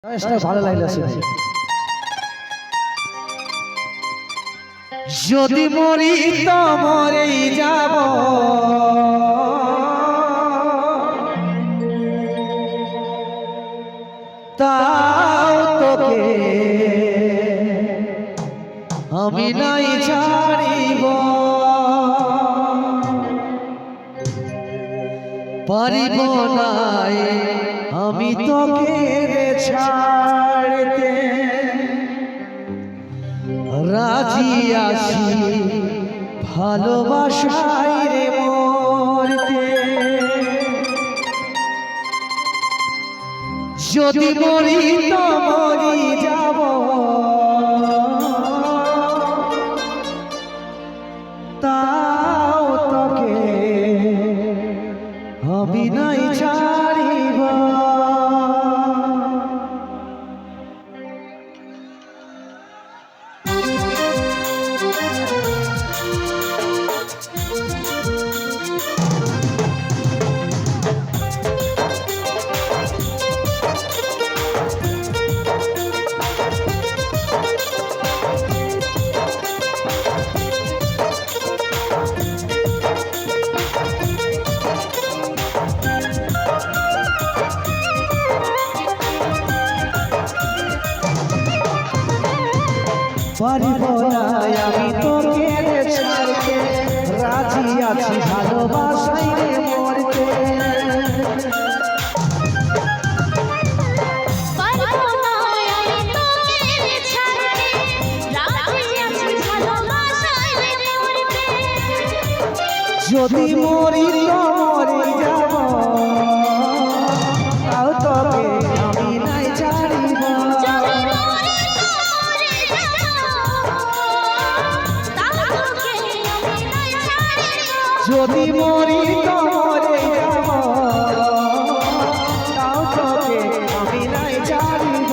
ভালো লাগলো যদি মরি তো মরেই যাব তাও তোকে আমি নাই ছাড়িব পারিব নাই আমি তোকে ছাড়তে রাজি আছি ভালোবাসায় রে মরতে যদি মরি তো মরি যাব তাও তোকে আমি নাই ছাড়িব পারিব না আমি তোকে ছাড়তে রাজি আছি ভালোবাসায় রে মরতে যদি মরি তো মরে যাব তাও তোকে আমি নাই ছাড়িব যদি মরি তো মরে যাব তাও তোকে আমি নাই ছাড়িব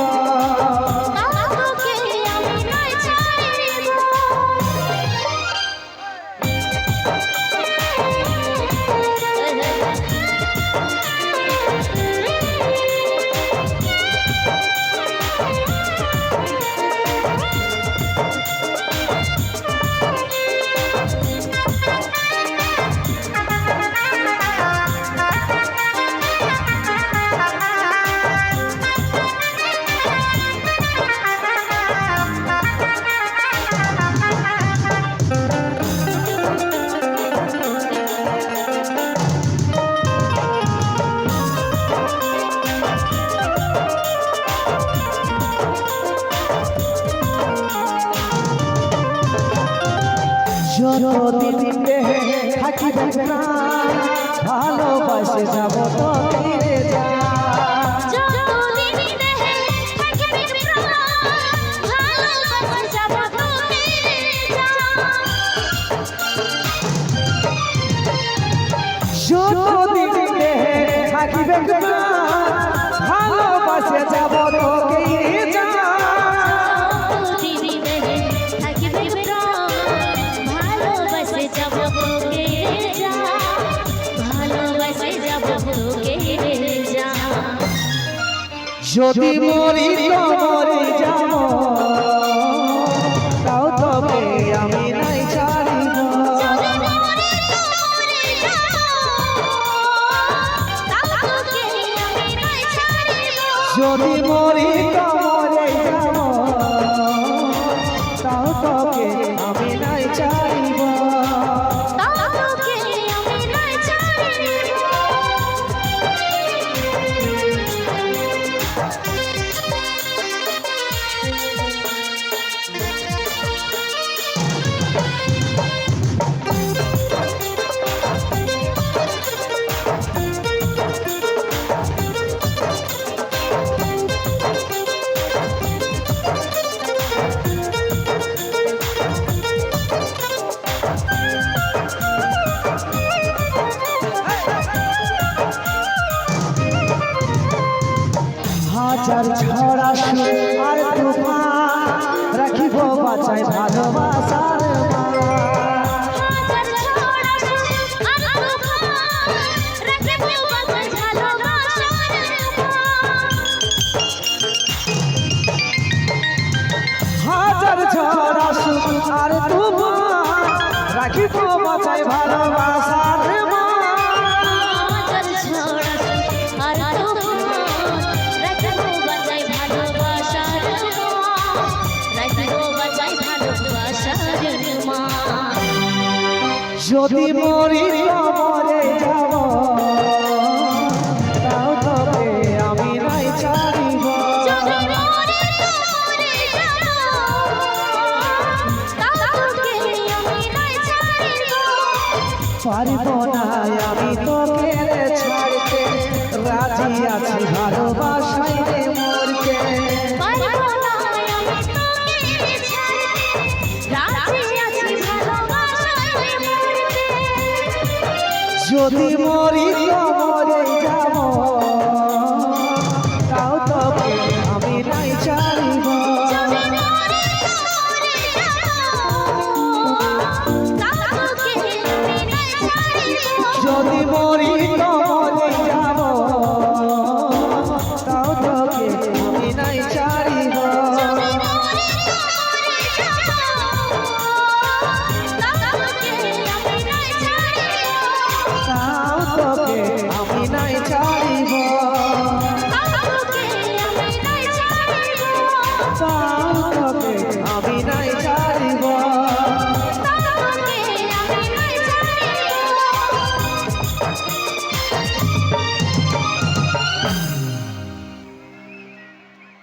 যতদিন দেহে থাকিবে প্রাণ ভালোবাসে যাব তোকে রে যতদিন দেহে থাকিবে প্রাণ ভালোবাসে যাব তোকে রে যদি মরি তো মরে যাব তাও তবে আমি নাই ছাড়িব যদি মরি তো মরে যাব তাও তবে আমি নাই ছাড়িব হাজার ছড়া সুর আর তুফান রাখিব বাঁচাই ভালোবাসার যদি মরি তো মরে যাব, তাও তবে আমি নাই ছাড়িব। পারিব না আমি তোকে ছাড়তে, রাজি আছি ভালোবাসায় রে মরতে। যদি মরি